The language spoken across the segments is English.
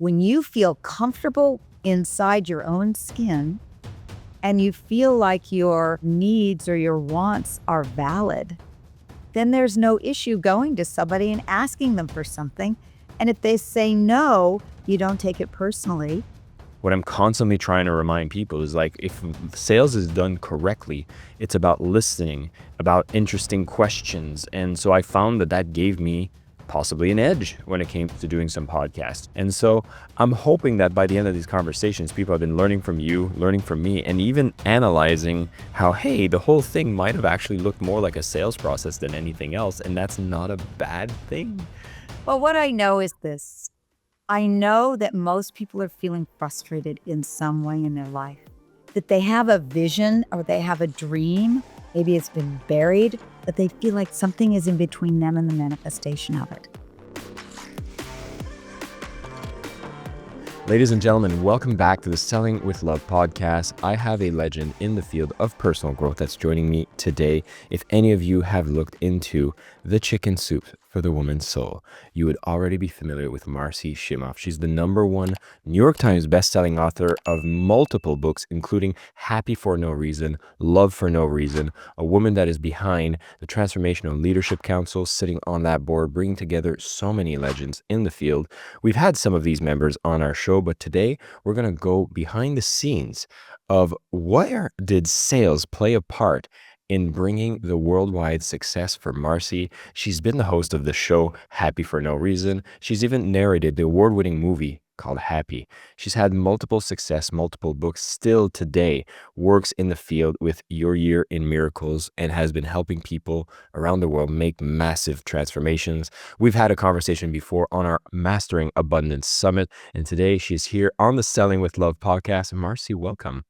when you feel comfortable inside your own skin and you feel like your needs or your wants are valid, then there's no issue going to somebody and asking them for something. And if they say no, you don't take it personally. What I'm constantly trying to remind people is like, if sales is done correctly, it's about listening, about interesting questions. And so I found that gave me possibly an edge when it came to doing some podcasts. And so I'm hoping that by the end of these conversations, people have been learning from you, learning from me, and even analyzing how, hey, the whole thing might have actually looked more like a sales process than anything else. And that's not a bad thing. Well, what I know is this. I know that most people are feeling frustrated in some way in their life, that they have a vision or they have a dream. Maybe it's been buried, but they feel like something is in between them and the manifestation of it. Ladies and gentlemen, welcome back to the Selling with Love podcast. I have a legend in the field of personal growth that's joining me today. If any of you have looked into the chicken soup for the woman's soul, you would already be familiar with Marci Shimoff. She's the #1 New York Times bestselling author of multiple books, including Happy for No Reason, Love for No Reason, a woman that is behind the Transformational Leadership Council, sitting on that board, bringing together so many legends in the field. We've had some of these members on our show, but today we're going to go behind the scenes of where did sales play a part in bringing the worldwide success for Marci. She's been the host of the show Happy for No Reason. She's even narrated the award-winning movie called Happy. She's had multiple success, multiple books, still today works in the field with Your Year in Miracles and has been helping people around the world make massive transformations. We've had a conversation before on our Mastering Abundance Summit, and today she's here on the Selling with Love podcast. Marci, welcome.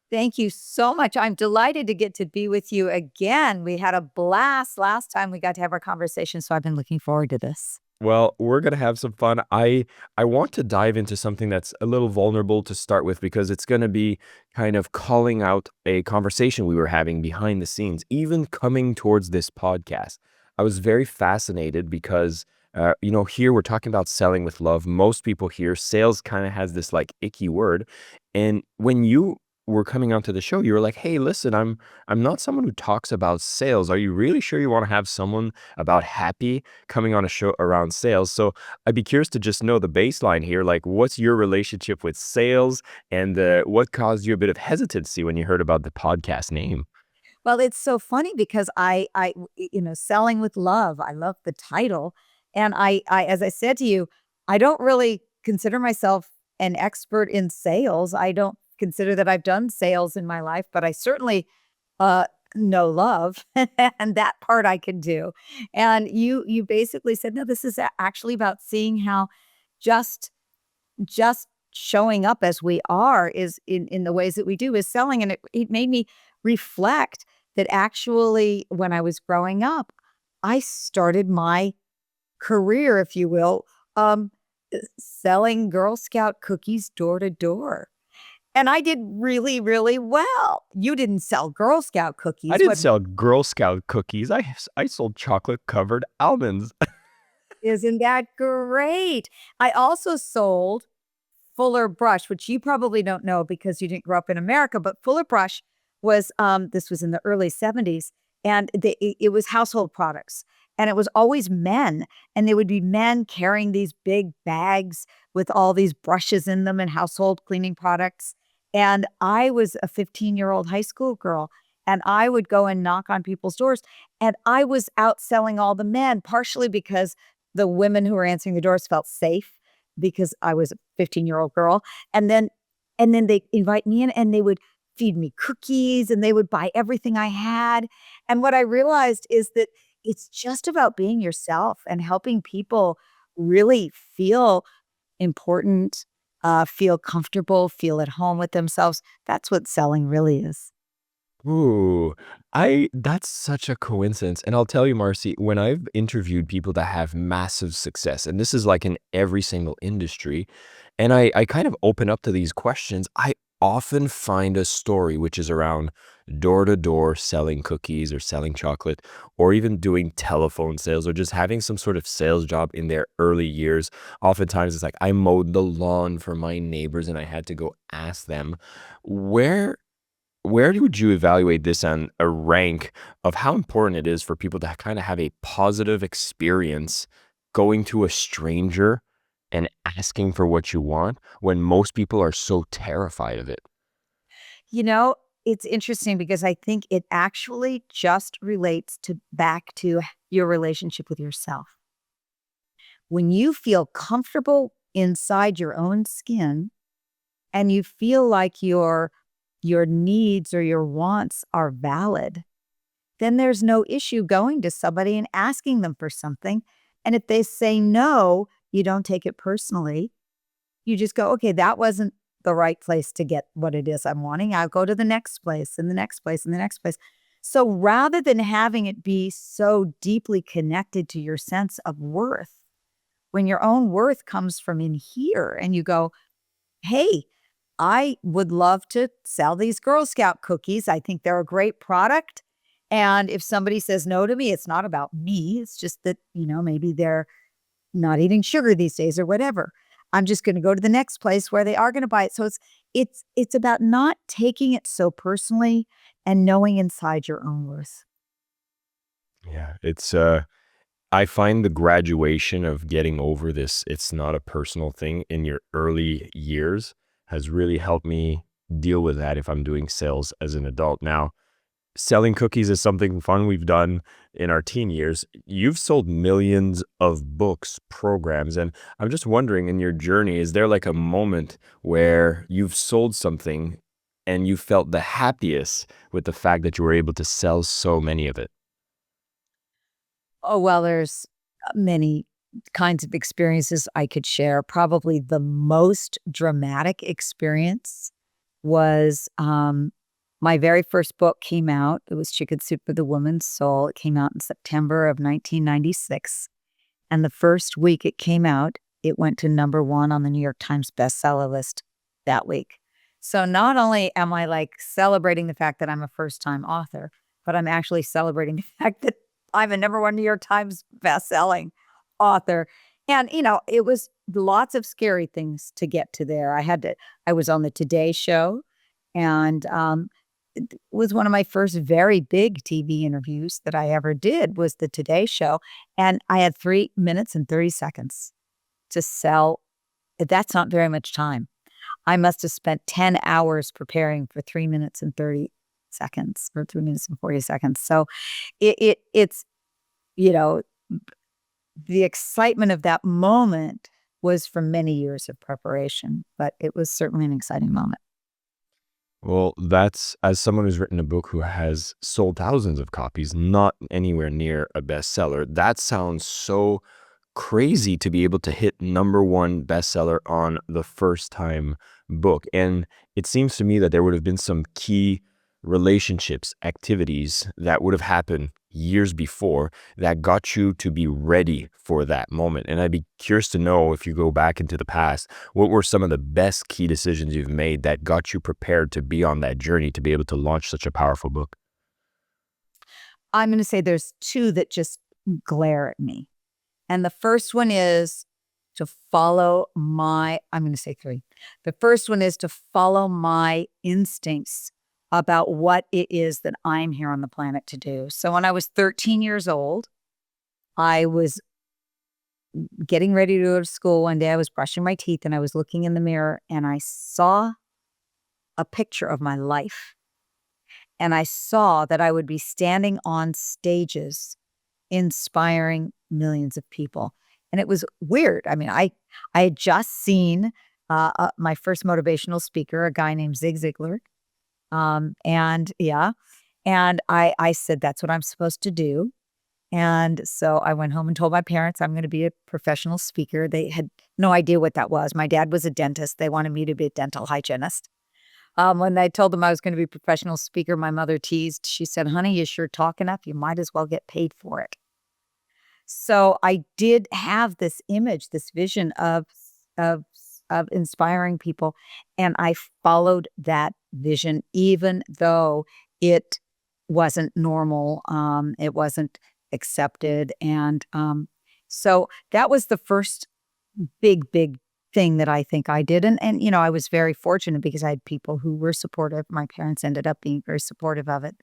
Thank you so much. I'm delighted to get to be with you again. We had a blast last time we got to have our conversation, so I've been looking forward to this. Well, we're going to have some fun. I want to dive into something that's a little vulnerable to start with, because it's going to be kind of calling out a conversation we were having behind the scenes, even coming towards this podcast. I was very fascinated because, here we're talking about selling with love. Most people here, sales kind of has this like icky word. And when you were coming onto the show, you were like, hey, listen, I'm not someone who talks about sales. Are you really sure you want to have someone about happy coming on a show around sales? So I'd be curious to just know the baseline here. Like, what's your relationship with sales, and what caused you a bit of hesitancy when you heard about the podcast name? Well, it's so funny because Selling with Love, I love the title. And I, as I said to you, I don't really consider myself an expert in sales. I don't consider that I've done sales in my life, but I certainly know love, and that part I can do. And you basically said, no, this is actually about seeing how just showing up as we are is in the ways that we do is selling. And it made me reflect that actually when I was growing up, I started my career, if you will, selling Girl Scout cookies door to door. And I did really, really well. You didn't sell Girl Scout cookies. I didn't sell Girl Scout cookies. I sold chocolate-covered almonds. Isn't that great? I also sold Fuller Brush, which you probably don't know because you didn't grow up in America, but Fuller Brush was, this was in the early 70s, and it was household products. And it was always men, and there would be men carrying these big bags with all these brushes in them and household cleaning products. And I was a 15-year-old high school girl, and I would go and knock on people's doors, and I was out selling all the men, partially because the women who were answering the doors felt safe because I was a 15-year-old girl. And then they invite me in, and they would feed me cookies, and they would buy everything I had. And what I realized is that it's just about being yourself and helping people really feel important, feel comfortable, feel at home with themselves. That's what selling really is. Ooh, that's such a coincidence. And I'll tell you, Marci, when I've interviewed people that have massive success, and this is like in every single industry, and I kind of open up to these questions, I often find a story which is around door to door selling cookies or selling chocolate, or even doing telephone sales or just having some sort of sales job in their early years. Oftentimes it's like I mowed the lawn for my neighbors and I had to go ask them. Where would you evaluate this on a rank of how important it is for people to kind of have a positive experience going to a stranger and asking for what you want when most people are so terrified of it? You know, it's interesting because I think it actually just relates to back to your relationship with yourself. When you feel comfortable inside your own skin and you feel like your needs or your wants are valid, then there's no issue going to somebody and asking them for something. And if they say no, you don't take it personally. You just go, okay, that wasn't the right place to get what it is I'm wanting. I'll go to the next place and the next place and the next place. So rather than having it be so deeply connected to your sense of worth, when your own worth comes from in here and you go, hey, I would love to sell these Girl Scout cookies. I think they're a great product. And if somebody says no to me, it's not about me. It's just that, maybe they're not eating sugar these days or whatever. I'm just going to go to the next place where they are going to buy it. So it's about not taking it so personally and knowing inside your own worth. Yeah, I find the graduation of getting over this, it's not a personal thing in your early years has really helped me deal with that if I'm doing sales as an adult. Now, selling cookies is something fun we've done in our teen years. You've sold millions of books, programs, and I'm just wondering in your journey, is there like a moment where you've sold something and you felt the happiest with the fact that you were able to sell so many of it? Oh, well, there's many kinds of experiences I could share. Probably the most dramatic experience was my very first book came out. It was Chicken Soup for the Woman's Soul. It came out in September of 1996. And the first week it came out, it went to number one on the New York Times bestseller list that week. So not only am I like celebrating the fact that I'm a first time author, but I'm actually celebrating the fact that I'm a number one New York Times bestselling author. And, it was lots of scary things to get to there. I was on the Today Show and it was one of my first very big TV interviews that I ever did was the Today Show. And I had 3 minutes and 30 seconds to sell. That's not very much time. I must have spent 10 hours preparing for 3 minutes and 30 seconds or 3 minutes and 40 seconds. So it's, you know, the excitement of that moment was from many years of preparation, but it was certainly an exciting moment. Well, that's as someone who's written a book who has sold thousands of copies, not anywhere near a bestseller. That sounds so crazy to be able to hit number one bestseller on the first time book. And it seems to me that there would have been some key relationships, activities that would have happened years before that got you to be ready for that moment. And I'd be curious to know if you go back into the past, what were some of the best key decisions you've made that got you prepared to be on that journey to be able to launch such a powerful book? I'm going to say there's two that just glare at me. And the first one is to follow I'm going to say three. The first one is to follow my instincts about what it is that I'm here on the planet to do. So when I was 13 years old, I was getting ready to go to school one day. I was brushing my teeth and I was looking in the mirror and I saw a picture of my life. And I saw that I would be standing on stages inspiring millions of people. And it was weird. I mean, I had just seen my first motivational speaker, a guy named Zig Ziglar. And yeah, and I said, that's what I'm supposed to do. And so I went home and told my parents I'm going to be a professional speaker. They had no idea what that was. My dad was a dentist. They wanted me to be a dental hygienist. When I told them I was going to be a professional speaker, my mother teased. She said, honey, you sure talk enough. You might as well get paid for it. So I did have this image, this vision of of inspiring people. And I followed that vision, even though it wasn't normal. It wasn't accepted. And so that was the first big thing that I think I did. And, I was very fortunate because I had people who were supportive. My parents ended up being very supportive of it.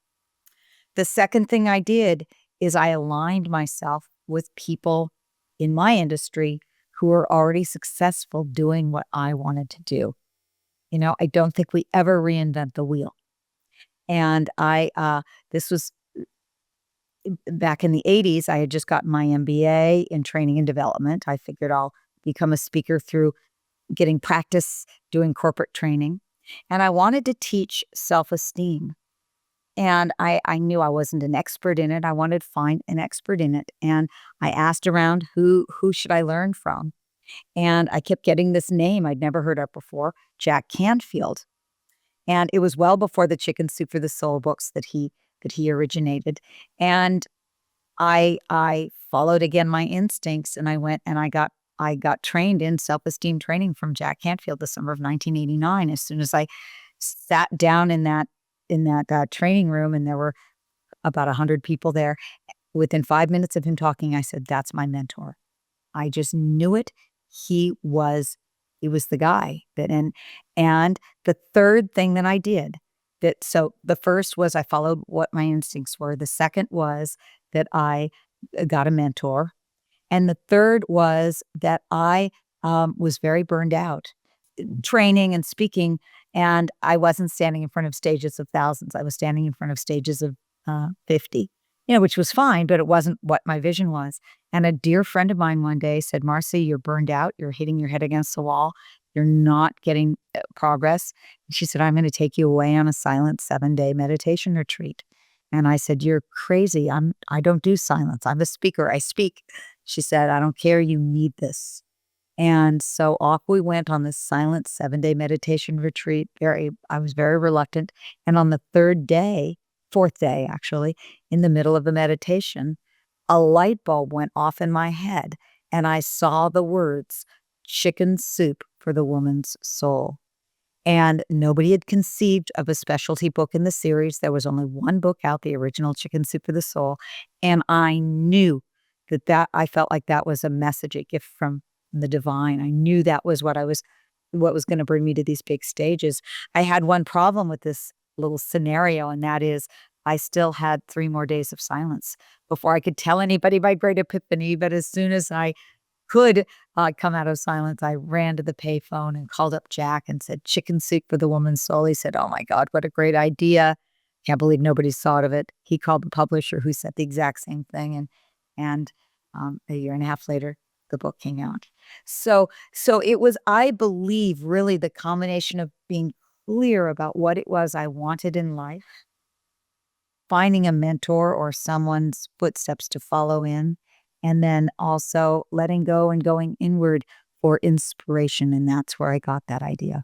The second thing I did is I aligned myself with people in my industry who were already successful doing what I wanted to do. I don't think we ever reinvent the wheel. And this was back in the 80s. I had just gotten my MBA in training and development. I figured I'll become a speaker through getting practice doing corporate training. And I wanted to teach self-esteem. And I knew I wasn't an expert in it. I wanted to find an expert in it. And I asked around who should I learn from? And I kept getting this name I'd never heard of before, Jack Canfield. And it was well before the Chicken Soup for the Soul books that he originated. And I followed again my instincts, and I went and I got trained in self-esteem training from Jack Canfield the summer of 1989. As soon as I sat down in that training room, and there were about 100 people there, within 5 minutes of him talking, I said, "That's my mentor." I just knew it. He was the guy and the third thing that I did so the first was I followed what my instincts were. The second was that I got a mentor. And the third was that I was very burned out training and speaking, and I wasn't standing in front of stages of thousands. I was standing in front of stages of 50, which was fine, but it wasn't what my vision was. And a dear friend of mine one day said, "Marci, you're burned out. You're hitting your head against the wall. You're not getting progress." And she said, "I'm going to take you away on a silent 7-day meditation retreat." And I said, "You're crazy. I don't do silence. I'm a speaker. I speak." She said, "I don't care. You need this." And so off we went on this silent 7-day meditation retreat. I was very reluctant. And on the fourth day, actually, in the middle of the meditation, a light bulb went off in my head, and I saw the words, "Chicken Soup for the Woman's Soul." And nobody had conceived of a specialty book in the series. There was only one book out, the original Chicken Soup for the Soul. And I knew I felt like that was a message, a gift from the divine. I knew that was what was going to bring me to these big stages. I had one problem with this little scenario, and that is I still had 3 more days of silence before I could tell anybody my great epiphany. But as soon as I could come out of silence, I ran to the payphone and called up Jack and said, "Chicken Soup for the Woman's Soul." He said, "Oh my God, what a great idea. Can't believe nobody's thought of it." He called the publisher, who said the exact same thing. And a year and a half later, the book came out. So it was, I believe, really the combination of being clear about what it was I wanted in life, finding a mentor or someone's footsteps to follow in, and then also letting go and going inward for inspiration. And that's where I got that idea.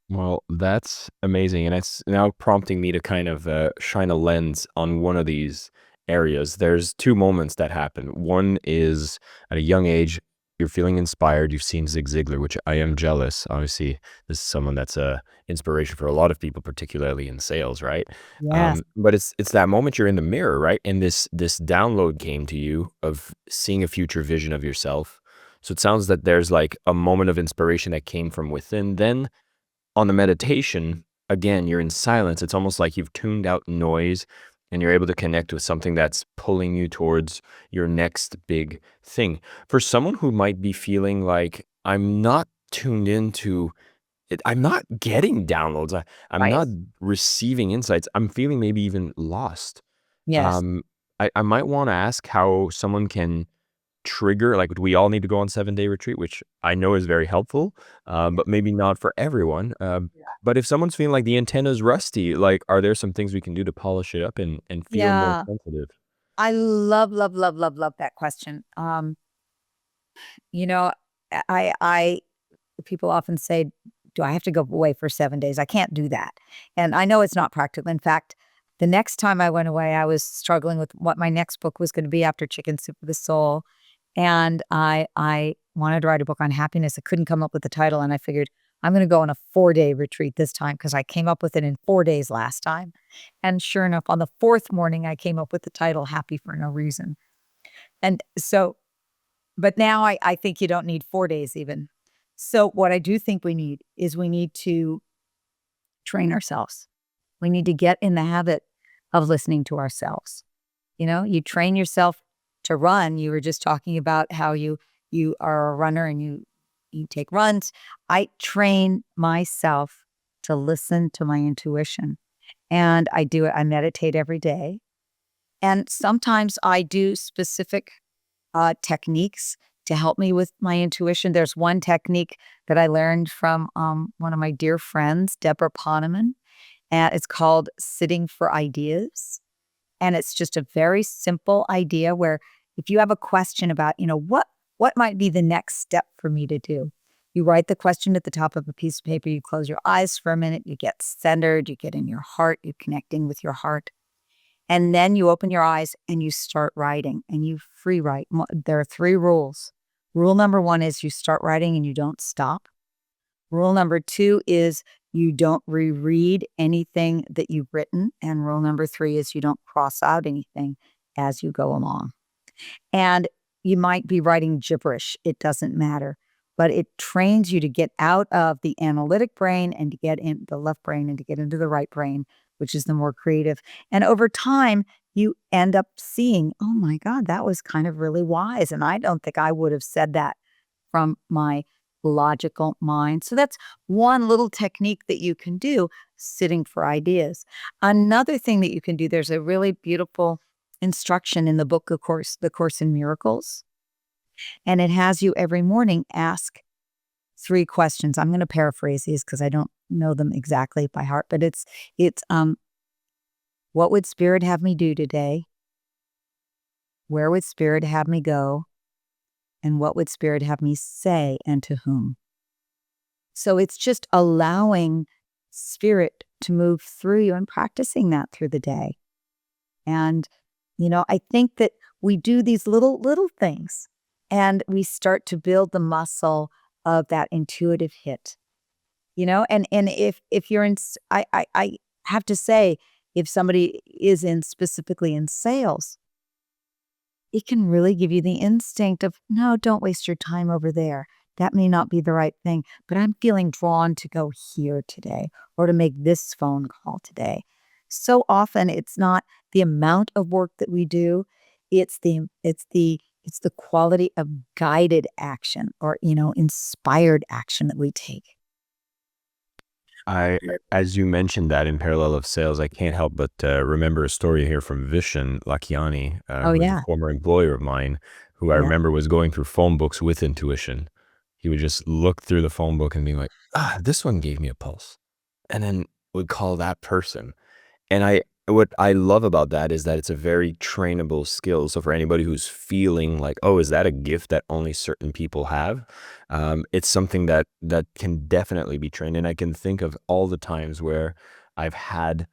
Well, that's amazing. And it's now prompting me to kind of shine a lens on one of these areas. There's two moments that happen. One is at a young age, you're feeling inspired. You've seen Zig Ziglar, which I am jealous. Obviously, this is someone that's a inspiration for a lot of people, particularly in sales, right? Yes. But it's that moment you're in the mirror, right? And this download came to you of seeing a future vision of yourself. So it sounds that there's like a moment of inspiration that came from within. Then on the meditation, again, you're in silence. It's almost like you've tuned out noise and you're able to connect with something that's pulling you towards your next big thing. For someone who might be feeling like, I'm not tuned into it, I'm not getting downloads, I'm Right. not receiving insights, I'm feeling maybe even lost. Yes. Um, I might want to ask how someone can trigger, like, we all need to go on 7-day retreat, which I know is very helpful, but maybe not for everyone. But if someone's feeling like the antenna's rusty, like, are there some things we can do to polish it up and feel more Yeah. sensitive? I love, love, love, love, love that question. You know, I people often say, "Do I have to go away for 7 days?" I can't do that. And I know it's not practical. In fact, the next time I went away, I was struggling with what my next book was going to be after Chicken Soup for the Soul. And I wanted to write a book on happiness. I couldn't come up with the title, and I figured I'm going to go on a 4-day retreat this time because I came up with it in 4 days last time. And sure enough, on the fourth morning, I came up with the title "Happy for No Reason." And so, but now I think you don't need 4 days even. So what I do think we need is we need to train ourselves. We need to get in the habit of listening to ourselves. You train yourself to run. You were just talking about how you are a runner and you take runs. I train myself to listen to my intuition. And I do it. I meditate every day. And sometimes I do specific techniques to help me with my intuition. There's one technique that I learned from one of my dear friends, Deborah Poneman, and it's called sitting for ideas. And it's just a very simple idea where if you have a question about, what might be the next step for me to do, you write the question at the top of a piece of paper, you close your eyes for a minute, you get centered, you get in your heart, you connect in with your heart. And then you open your eyes and you start writing and you free write. There are 3 rules. Rule number 1 is you start writing and you don't stop. Rule number 2 is you don't reread anything that you've written. And rule number 3 is you don't cross out anything as you go along. And you might be writing gibberish. It doesn't matter. But it trains you to get out of the analytic brain and to get in the left brain and to get into the right brain, which is the more creative. And over time, you end up seeing, oh my God, that was kind of really wise. And I don't think I would have said that from my logical mind. So that's one little technique that you can do, sitting for ideas. Another thing that you can do, there's a really beautiful instruction in the book, of course, The Course in Miracles. And it has you every morning ask 3 questions. I'm going to paraphrase these because I don't know them exactly by heart, but it's what would Spirit have me do today? Where would Spirit have me go? And what would Spirit have me say and to whom? So it's just allowing Spirit to move through you and practicing that through the day. And, I think that we do these little things and we start to build the muscle of that intuitive hit, and if you're in, I have to say, if somebody is specifically in sales, it can really give you the instinct of, no, don't waste your time over there. That may not be the right thing, but I'm feeling drawn to go here today or to make this phone call today. So often it's not the amount of work that we do, it's the quality of guided action or, inspired action that we take. I, as you mentioned that in parallel of sales, I can't help but remember a story here from Vishen Lakiani, Oh, who's a yeah. former employer of mine, who I Yeah. remember was going through phone books with intuition. He would just look through the phone book and be like, this one gave me a pulse. And then would call that person. And what I love about that is that it's a very trainable skill. So for anybody who's feeling like, oh, is that a gift that only certain people have? It's something that can definitely be trained. And I can think of all the times where I've had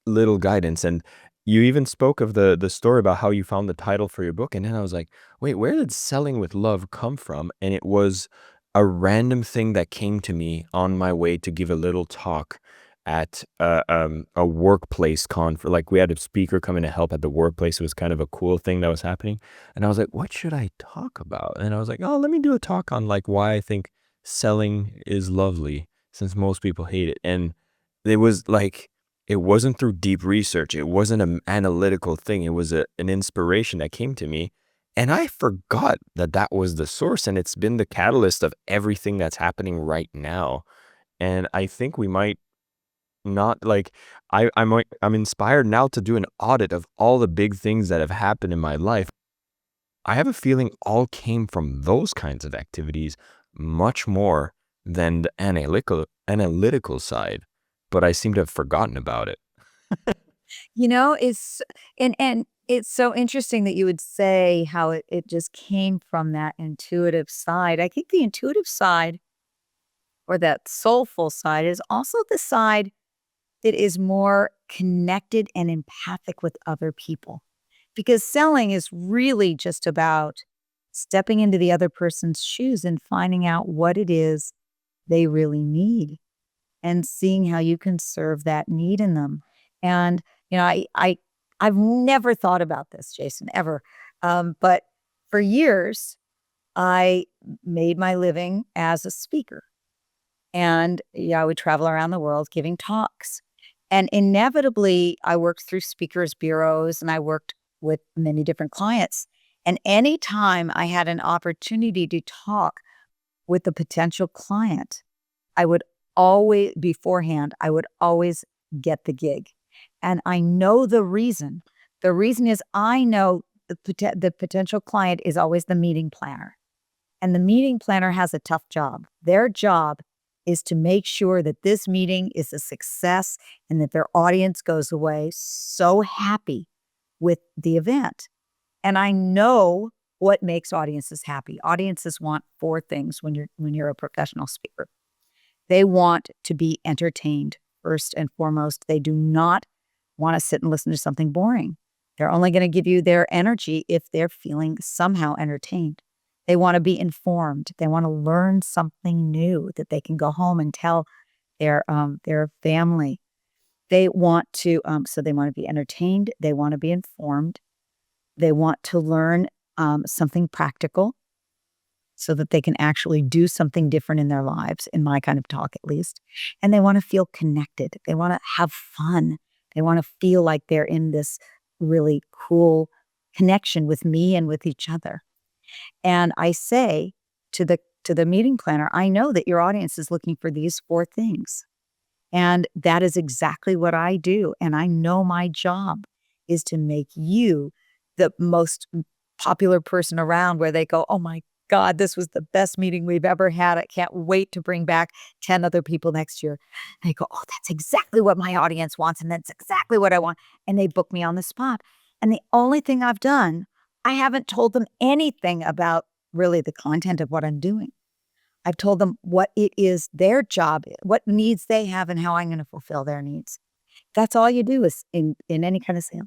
little guidance. And you even spoke of the story about how you found the title for your book. And then I was like, wait, where did Selling with Love come from? And it was a random thing that came to me on my way to give a little talk at a workplace conference. Like we had a speaker come in to help at the workplace. It was kind of a cool thing that was happening. And I was like, what should I talk about? And I was like, oh, let me do a talk on like why I think selling is lovely since most people hate it. And it was like, it wasn't through deep research. It wasn't an analytical thing. It was an inspiration that came to me. And I forgot that that was the source. And it's been the catalyst of everything that's happening right now. And I think we might not like, I'm inspired now to do an audit of all the big things that have happened in my life. I have a feeling all came from those kinds of activities much more than the analytical side, but I seem to have forgotten about it. It's and it's so interesting that you would say how it just came from that intuitive side. I think the intuitive side or that soulful side is also the side that is more connected and empathic with other people. Because selling is really just about stepping into the other person's shoes and finding out what it is they really need and seeing how you can serve that need in them. And, I've never thought about this, Jason, ever. But for years, I made my living as a speaker. And yeah, I would travel around the world giving talks. And inevitably, I worked through speakers bureaus and I worked with many different clients. And anytime I had an opportunity to talk with a potential client, I would always, beforehand, I would always get the gig. And I know the reason. The reason is I know the potential client is always the meeting planner. And the meeting planner has a tough job. Their job is to make sure that this meeting is a success and that their audience goes away so happy with the event. And I know what makes audiences happy. Audiences want four things when you're a professional speaker. They want to be entertained first and foremost. They do not want to sit and listen to something boring. They're only going to give you their energy if they're feeling somehow entertained. They want to be informed. They want to learn something new that they can go home and tell their family. They want to so they want to be entertained. They want to be informed. They want to learn something practical so that they can actually do something different in their lives, in my kind of talk at least. And they want to feel connected. They want to have fun. They want to feel like they're in this really cool connection with me and with each other. And I say to the meeting planner, I know that your audience is looking for these four things. And that is exactly what I do. And I know my job is to make you the most popular person around where they go, oh my God, this was the best meeting we've ever had. I can't wait to bring back 10 other people next year. And they go, oh, that's exactly what my audience wants. And that's exactly what I want. And they book me on the spot. And the only thing I've done, I haven't told them anything about really the content of what I'm doing. I've told them what it is their job, what needs they have and how I'm going to fulfill their needs. That's all you do is in any kind of sale.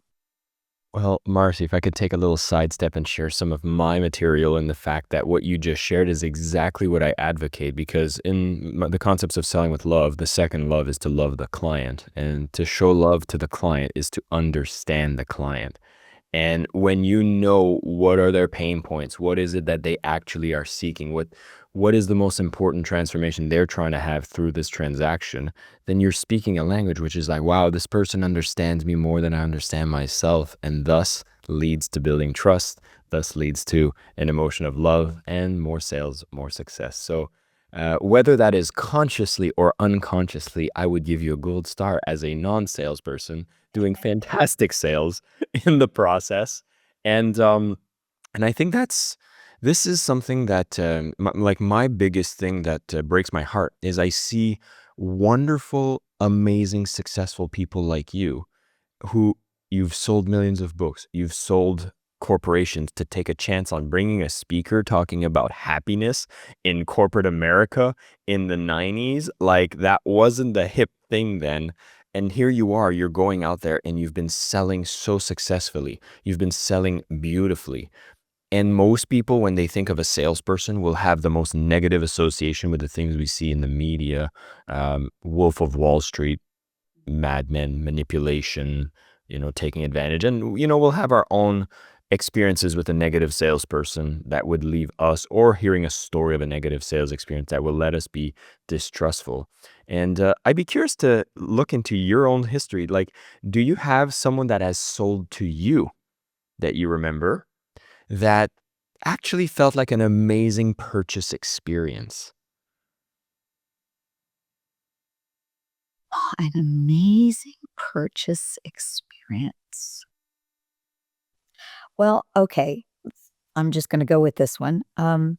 Well, Marci, if I could take a little sidestep and share some of my material and the fact that what you just shared is exactly what I advocate, because in the concepts of selling with love, the second love is to love the client. And to show love to the client is to understand the client. And when you know what are their pain points, what is it that they actually are seeking, what is the most important transformation they're trying to have through this transaction, then you're speaking a language which is like, wow, this person understands me more than I understand myself, and thus leads to building trust, thus leads to an emotion of love and more sales, more success. So whether that is consciously or unconsciously, I would give you a gold star as a non-salesperson doing fantastic sales in the process. And I think this is something that like my biggest thing that breaks my heart is I see wonderful, amazing, successful people like you who you've sold millions of books, you've sold corporations to take a chance on bringing a speaker talking about happiness in corporate America in the 90s. Like that wasn't the hip thing then. And here you are, you're going out there and you've been selling so successfully. You've been selling beautifully. And most people, when they think of a salesperson, will have the most negative association with the things we see in the media, Wolf of Wall Street, Mad Men, manipulation, taking advantage. And, we'll have our own experiences with a negative salesperson that would leave us, or hearing a story of a negative sales experience that will let us be distrustful. And I'd be curious to look into your own history. Like, do you have someone that has sold to you that you remember that actually felt like an amazing purchase experience? Oh, an amazing purchase experience. Well, okay. I'm just going to go with this one. My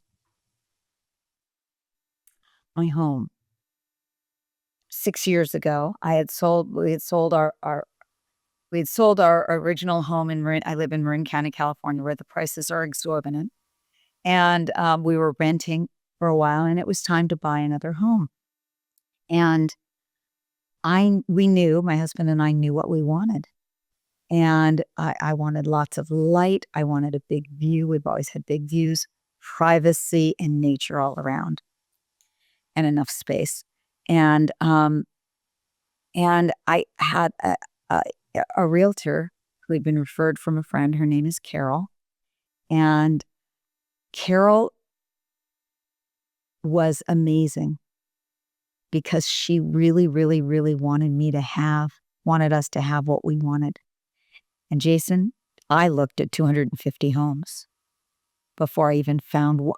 home. 6 years ago, we had sold our original home in Marin. I live in Marin County, California, where the prices are exorbitant. And we were renting for a while, and it was time to buy another home. And we knew, my husband and I knew what we wanted. And I wanted lots of light. I wanted a big view. We've always had big views. privacy and nature all around and enough space. And I had a, a realtor who had been referred from a friend. Her name is Carol. And Carol was amazing because she really, really, really wanted us to have what we wanted. And Jason, I looked at 250 homes before I found the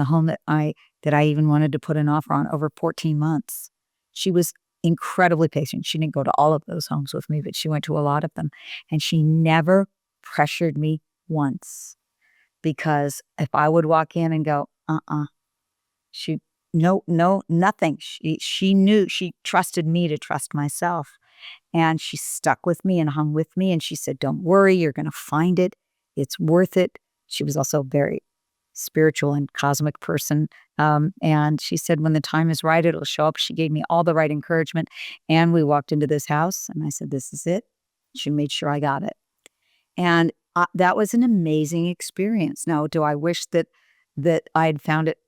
home that I even wanted to put an offer on over 14 months. She was incredibly patient. She didn't go to all of those homes with me, but she went to a lot of them. And she never pressured me once, because if I would walk in and go, she, no, nothing. She knew, she trusted me to trust myself. And she stuck with me and hung with me. And she said, don't worry, you're going to find it. It's worth it. She was also a very spiritual and cosmic person. And she said, when the time is right, it'll show up. She gave me all the right encouragement. And we walked into this house and I said, this is it. She made sure I got it. And that was an amazing experience. Now, do I wish that I had found it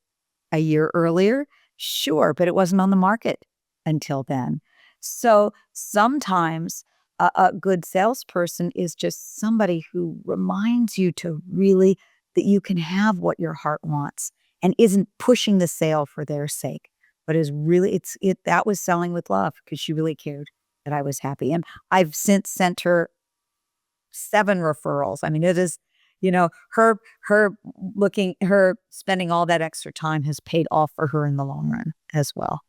a year earlier? Sure, but it wasn't on the market until then. So sometimes a good salesperson is just somebody who reminds you that you can have what your heart wants and isn't pushing the sale for their sake, but is really, that was selling with love, because she really cared that I was happy. And I've since sent her 7 referrals. I mean, it is, her spending all that extra time has paid off for her in the long run as well.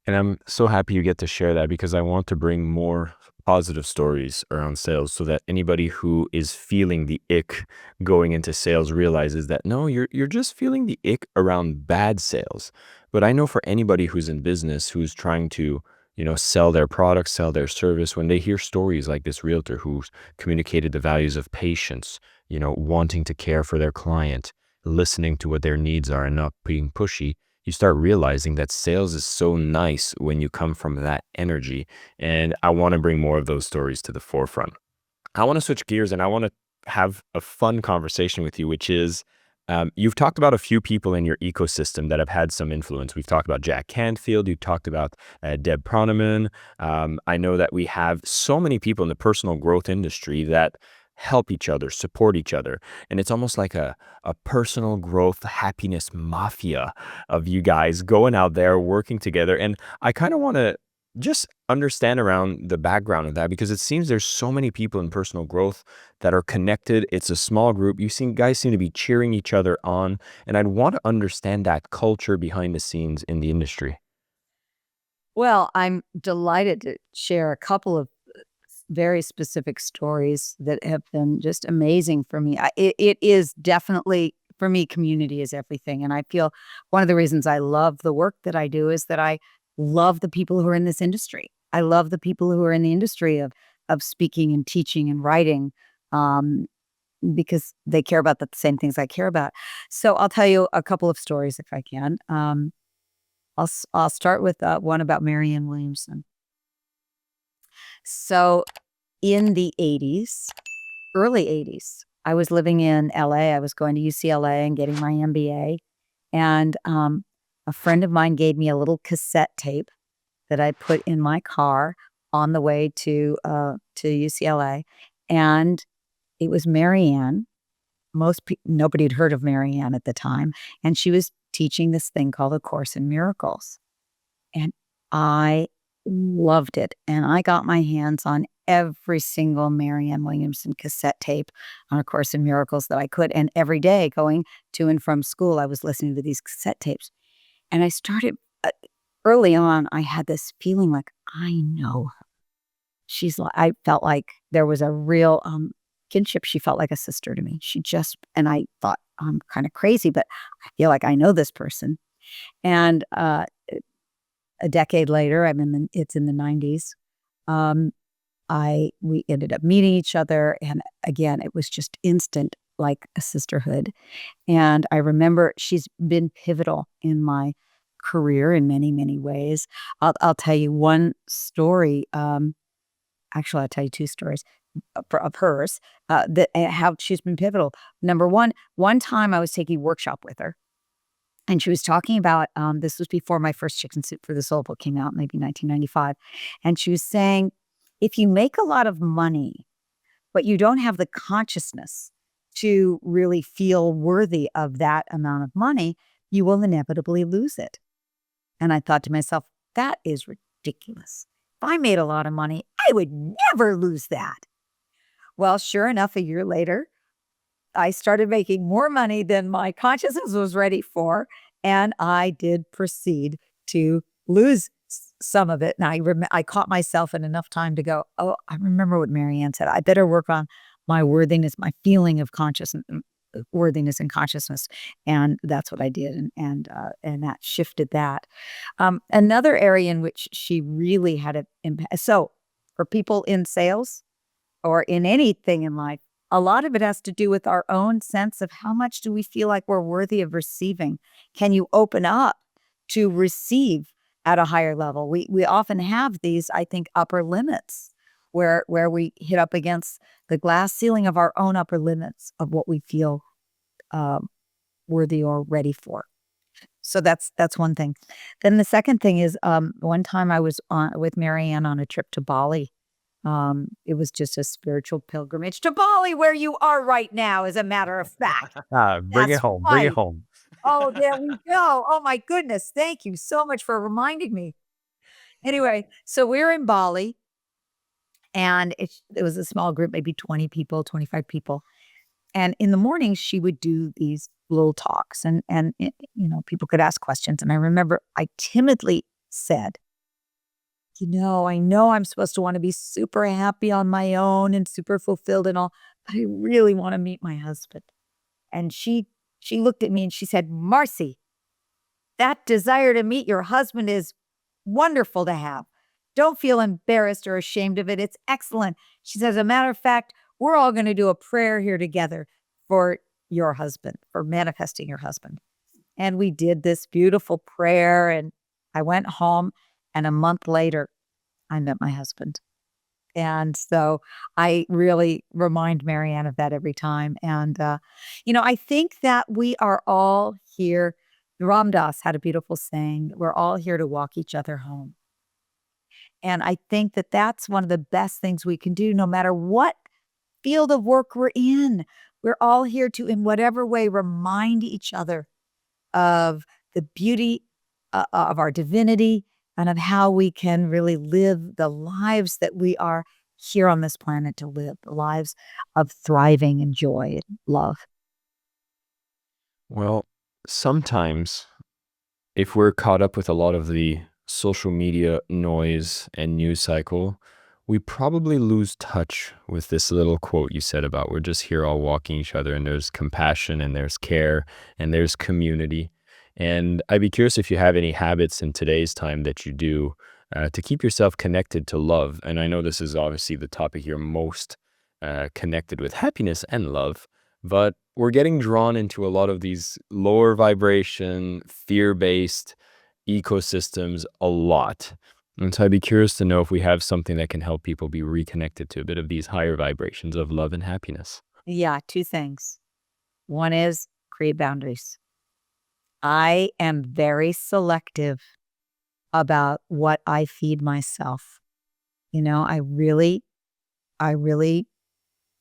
And I'm so happy you get to share that, because I want to bring more positive stories around sales so that anybody who is feeling the ick going into sales realizes that no, you're just feeling the ick around bad sales. But I know for anybody who's in business, who's trying to, sell their product, sell their service, when they hear stories like this realtor who's communicated the values of patience, wanting to care for their client, listening to what their needs are and not being pushy, you start realizing that sales is so nice when you come from that energy. And I want to bring more of those stories to the forefront. I want to switch gears and I want to have a fun conversation with you, which is, you've talked about a few people in your ecosystem that have had some influence. We've talked about Jack Canfield. You talked about Deb Proneman. I know that we have so many people in the personal growth industry that help each other, support each other. And it's almost like a personal growth, happiness mafia of you guys going out there, working together. And I kind of want to just understand around the background of that, because it seems there's so many people in personal growth that are connected. It's a small group. Guys seem to be cheering each other on. And I'd want to understand that culture behind the scenes in the industry. Well, I'm delighted to share a couple of very specific stories that have been just amazing for me. It is definitely, for me, community is everything. And I feel one of the reasons I love the work that I do is that I love the people who are in this industry. I love the people who are in the industry of speaking and teaching and writing, because they care about the same things I care about. So I'll tell you a couple of stories if I can. I'll start with one about Marianne Williamson. So in the 80s, early 80s, I was living in LA. I was going to UCLA and getting my MBA. And a friend of mine gave me a little cassette tape that I put in my car on the way to UCLA. And it was Marianne. Nobody had heard of Marianne at the time. And she was teaching this thing called A Course in Miracles. And I loved it. And I got my hands on every single Marianne Williamson cassette tape on A Course in Miracles that I could. And every day going to and from school, I was listening to these cassette tapes. And I started, early on, I had this feeling like, I know her. I felt like there was a real kinship. She felt like a sister to me. And I thought, I'm kind of crazy, but I feel like I know this person. And a decade later, it's in the 90s. We ended up meeting each other, and again, it was just instant, like a sisterhood. And I remember she's been pivotal in my career in many, many ways. I'll tell you one story. Actually, I'll tell you 2 stories. of hers, how she's been pivotal. Number one time I was taking a workshop with her, and she was talking about, this was before my first Chicken Soup for the Soul book came out, maybe 1995. And she was saying, if you make a lot of money, but you don't have the consciousness to really feel worthy of that amount of money, you will inevitably lose it. And I thought to myself, that is ridiculous. If I made a lot of money, I would never lose that. Well, sure enough, a year later, I started making more money than my consciousness was ready for, and I did proceed to lose some of it. And I caught myself in enough time to go, oh, I remember what Marianne said. I better work on my worthiness, my feeling of consciousness, worthiness and consciousness, and that's what I did, and that shifted that. Another area in which she really had an impact. So, for people in sales or in anything in life, a lot of it has to do with our own sense of how much do we feel like we're worthy of receiving. Can you open up to receive at a higher level? We often have these, I think, upper limits where we hit up against the glass ceiling of our own upper limits of what we feel worthy or ready for. So that's one thing. Then the second thing is, one time I was with Marianne on a trip to Bali. It was just a spiritual pilgrimage to Bali, where you are right now, as a matter of fact. Bring it That's home. Bring it right. home. Oh, there we go. Oh my goodness. Thank you so much for reminding me. Anyway, so we're in Bali, and it was a small group, maybe 20 people, 25 people. And in the mornings, she would do these little talks, and people could ask questions. And I remember I timidly said, I know I'm supposed to want to be super happy on my own and super fulfilled and all, but I really want to meet my husband. And she looked at me and she said, Marci, that desire to meet your husband is wonderful to have. Don't feel embarrassed or ashamed of it. It's excellent. She says, as a matter of fact, we're all going to do a prayer here together for your husband, for manifesting your husband. And we did this beautiful prayer, and I went home, and a month later, I met my husband. And so I really remind Marianne of that every time. And, I think that we are all here. Ram Dass had a beautiful saying, we're all here to walk each other home. And I think that that's one of the best things we can do, no matter what field of work we're in. We're all here to, in whatever way, remind each other of the beauty of our divinity and of how we can really live the lives that we are here on this planet to live, the lives of thriving and joy and love. Well, sometimes if we're caught up with a lot of the social media noise and news cycle, we probably lose touch with this little quote you said about we're just here all walking each other, and there's compassion and there's care and there's community. And I'd be curious if you have any habits in today's time that you do to keep yourself connected to love. And I know this is obviously the topic you're most connected with, happiness and love. But we're getting drawn into a lot of these lower vibration, fear-based ecosystems a lot. And so I'd be curious to know if we have something that can help people be reconnected to a bit of these higher vibrations of love and happiness. Yeah, two things. One is create boundaries. I am very selective about what I feed myself. I really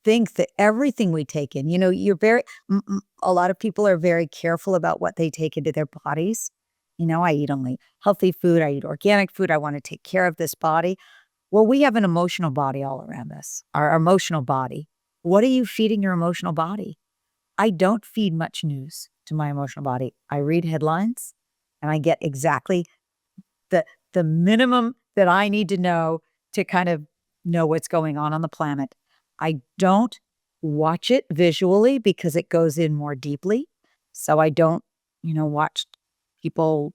think that everything we take in, a lot of people are very careful about what they take into their bodies. I eat only healthy food. I eat organic food. I want to take care of this body. Well, we have an emotional body all around us, our emotional body. What are you feeding your emotional body? I don't feed much news to my emotional body. I read headlines, and I get exactly the minimum that I need to know to kind of know what's going on the planet. I don't watch it visually because it goes in more deeply. So I don't, watch people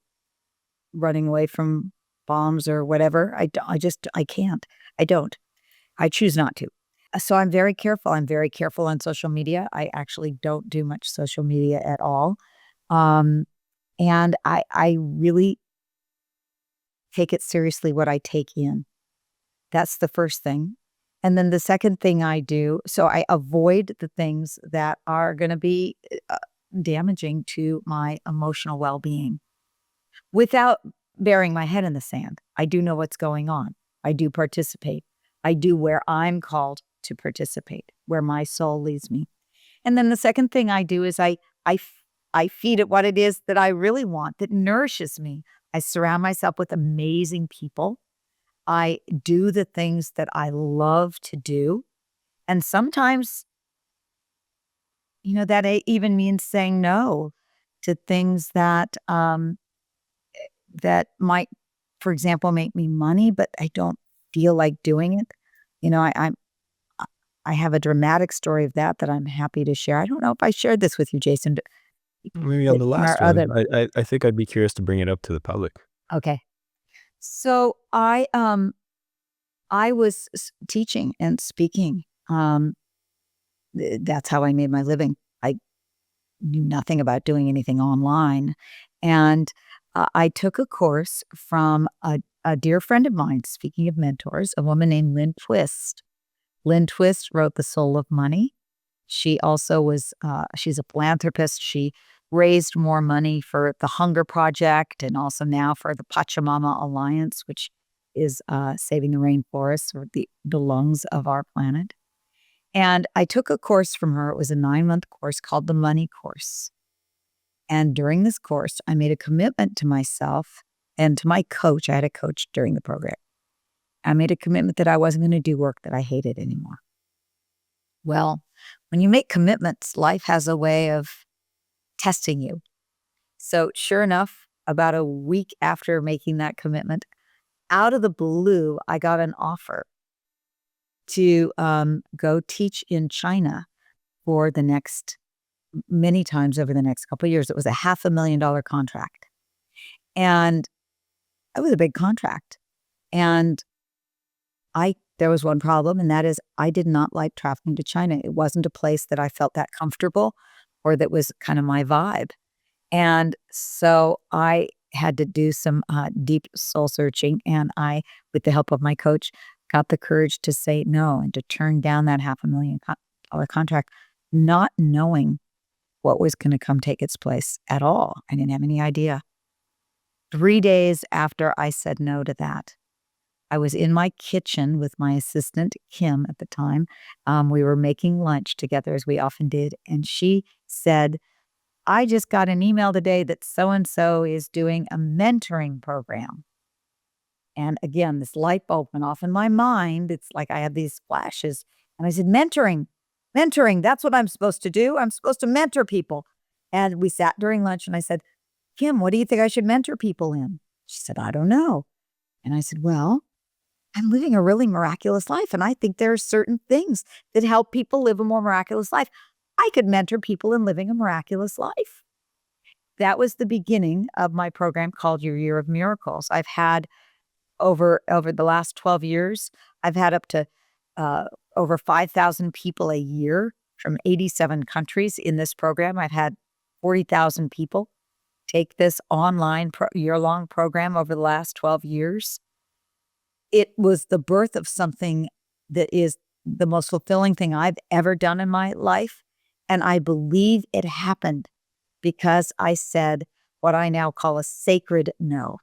running away from bombs or whatever. I can't. I don't. I choose not to. So I'm very careful. I'm very careful on social media. I actually don't do much social media at all. And I really take it seriously what I take in. That's the first thing. And then the second thing I do, so I avoid the things that are going to be damaging to my emotional well-being without burying my head in the sand. I do know what's going on. I do participate. I do where I'm called to participate, where my soul leads me. And then the second thing I do is I feed it what it is that I really want, that nourishes me. I surround myself with amazing people. I do the things that I love to do. And sometimes, that even means saying no to things that might, for example, make me money, but I don't feel like doing it. I have a dramatic story of that I'm happy to share. I don't know if I shared this with you, Jason, but Maybe on the in our last other. one, I think I'd be curious to bring it up to the public. Okay. So I was teaching and speaking. That's how I made my living. I knew nothing about doing anything online. And I took a course from a dear friend of mine, speaking of mentors, a woman named Lynn Twist. Lynn Twist wrote The Soul of Money. She also she's a philanthropist. She raised more money for the Hunger Project and also now for the Pachamama Alliance, which is saving the rainforests or the lungs of our planet. And I took a course from her. It was a 9-month course called the Money Course. And during this course, I made a commitment to myself and to my coach. I had a coach during the program. I made a commitment that I wasn't going to do work that I hated anymore. Well, when you make commitments, life has a way of testing you. So sure enough, about a week after making that commitment, out of the blue, I got an offer to go teach in China for the next many times over the next couple of years. It was a $500,000 contract. And it was a big contract. And there was one problem, and that is I did not like traveling to China. It wasn't a place that I felt that comfortable or that was kind of my vibe. And so I had to do some deep soul searching. And I, with the help of my coach, got the courage to say no and to turn down that $500,000 contract, not knowing what was going to come take its place at all. I didn't have any idea. 3 days after I said no to that, I was in my kitchen with my assistant, Kim, at the time. We were making lunch together, as we often did. And she said, I just got an email today that so-and-so is doing a mentoring program. And again, this light bulb went off in my mind. It's like I had these flashes. And I said, mentoring, that's what I'm supposed to do. I'm supposed to mentor people. And we sat during lunch and I said, Kim, what do you think I should mentor people in? She said, I don't know. And I said, well, I'm living a really miraculous life. And I think there are certain things that help people live a more miraculous life. I could mentor people in living a miraculous life. That was the beginning of my program called Your Year of Miracles. I've had over the last 12 years, I've had up to over 5,000 people a year from 87 countries in this program. I've had 40,000 people take this online year-long program over the last 12 years. It was the birth of something that is the most fulfilling thing I've ever done in my life. And I believe it happened because I said what I now call a sacred no.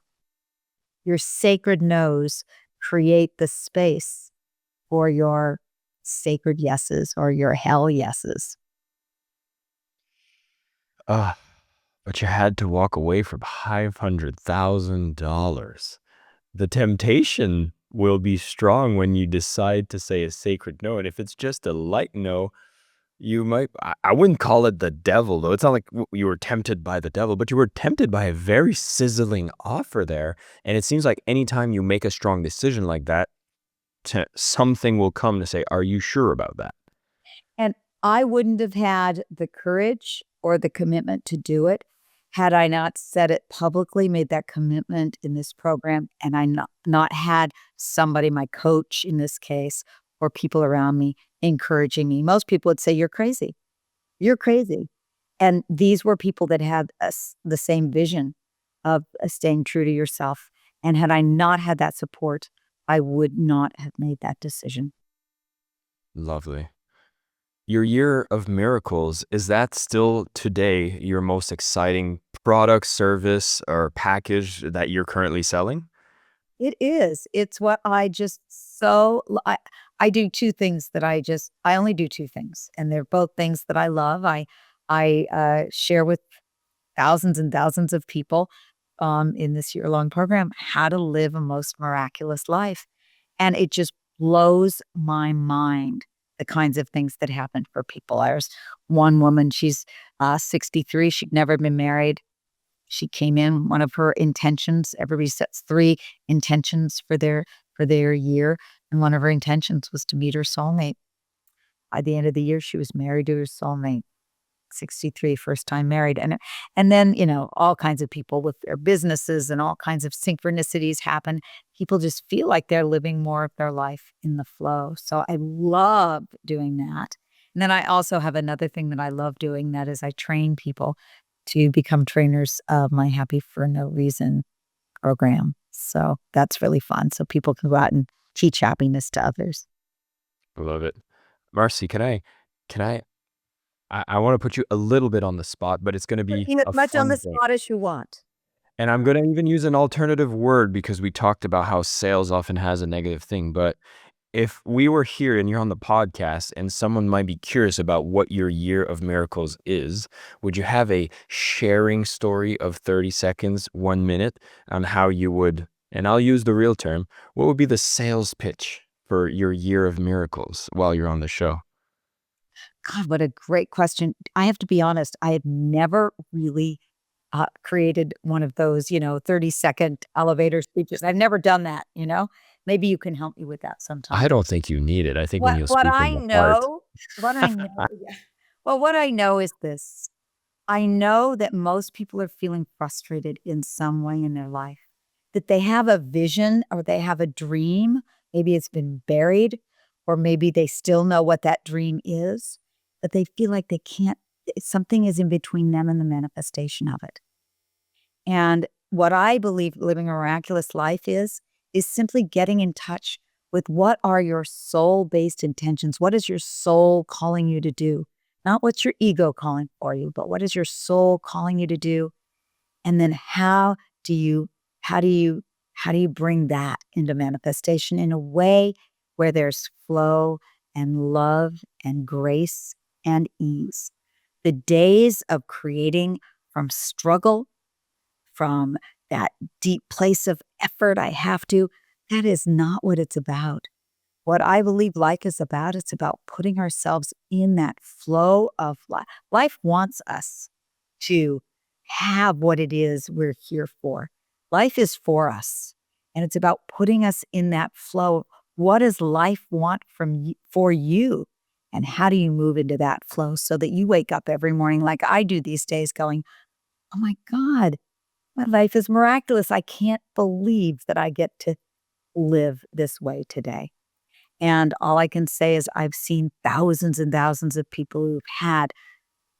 Your sacred no's create the space for your sacred yeses or your hell yeses. But you had to walk away from $500,000. The temptation will be strong when you decide to say a sacred no. And if it's just a light no, you might, I wouldn't call it the devil, though. It's not like you were tempted by the devil, but you were tempted by a very sizzling offer there. And it seems like anytime you make a strong decision like that, something will come to say, are you sure about that? And I wouldn't have had the courage or the commitment to do it had I not said it publicly, made that commitment in this program, and I not had somebody, my coach in this case, or people around me encouraging me. Most people would say, you're crazy. You're crazy. And these were people that had the same vision of staying true to yourself. And had I not had that support, I would not have made that decision. Lovely. Your year of miracles, is that still today your most exciting product, service, or package that you're currently selling? It is. It's what I just so l I do 2 things that I only do 2 things, and they're both things that I love. I share with thousands and thousands of people, in this year-long program how to live a most miraculous life, and it just blows my mind, the kinds of things that happen for people. There's one woman, she's, 63, she'd never been married. She came in, one of her intentions, everybody sets 3 intentions for their year, and one of her intentions was to meet her soulmate. By the end of the year, she was married to her soulmate, 63, first time married, and then, all kinds of people with their businesses and all kinds of synchronicities happen. People just feel like they're living more of their life in the flow, so I love doing that. And then I also have another thing that I love doing, that is I train people to become trainers of my Happy for No Reason program. So that's really fun. So people can go out and teach happiness to others. I love it. Marcy, can I want to put you a little bit on the spot, but it's going to Put be me as a much on fun the thing. spot as you want. And I'm going to even use an alternative word because we talked about how sales often has a negative thing. But if we were here and you're on the podcast and someone might be curious about what your year of miracles is, would you have a sharing story of 30 seconds, 1 minute on how you would, and I'll use the real term, what would be the sales pitch for your year of miracles while you're on the show? God, what a great question. I have to be honest, I have never really created one of those, 30-second elevator speeches. I've never done that. Maybe you can help me with that I sometime. don't think you need it. I think when What you what speak from I the heart. know, what I know, yeah. Well, what I know is this. I know that most people are feeling frustrated in some way in their life, that they have a vision or they have a dream. Maybe it's been buried, or maybe they still know what that dream is, but they feel like they can't, something is in between them and the manifestation of it. And what I believe living a miraculous life is simply getting in touch with what are your soul-based intentions? What is your soul calling you to do? Not what's your ego calling for you, but what is your soul calling you to do? And then do you how do you how do you bring that into manifestation in a way where there's flow and love and grace and ease? The days of creating from struggle, from that deep place of effort, I have to, that is not what it's about. What I believe life is about, it's about putting ourselves in that flow of life. Life wants us to have what it is we're here for. Life is for us, and it's about putting us in that flow. What does life want for you? And how do you move into that flow so that you wake up every morning like I do these days going, oh my God, my life is miraculous. I can't believe that I get to live this way today. And all I can say is I've seen thousands and thousands of people who've had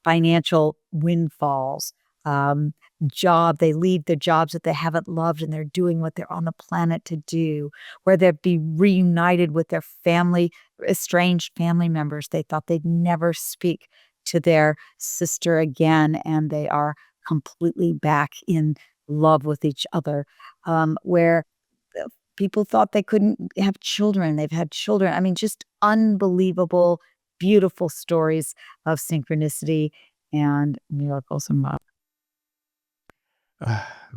financial windfalls, um, they leave their jobs that they haven't loved and they're doing what they're on the planet to do, where they'd be reunited with their family, estranged family members. They thought they'd never speak to their sister again, and they are completely back in love with each other, where people thought they couldn't have children. They've had children. I mean, just unbelievable, beautiful stories of synchronicity and miracles and love.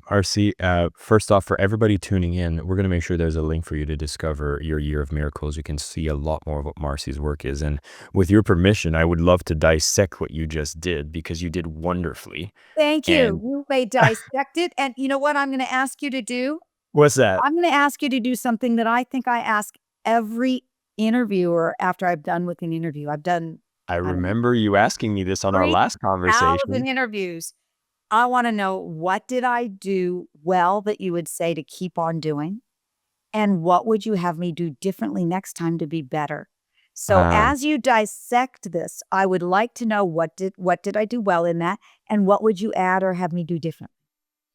RC, first off, for everybody tuning in, we're going to make sure there's a link for you to discover your year of miracles. You can see a lot more of what Marcy's work is. And with your permission, I would love to dissect what you just did because you did wonderfully. Thank you. And You may dissect it. And you know what I'm going to ask you to do? what's that? I'm going to ask you to do something that I think I ask every interviewer after I've done with an interview. I've done, I I don't know, remember you asking me this on our last 3,000 conversation. interviews. I want to know, what did I do well that you would say to keep on doing? And what would you have me do differently next time to be better? So Uh, as you dissect this, I would like to know, what did I do well in that, and what would you add or have me do different?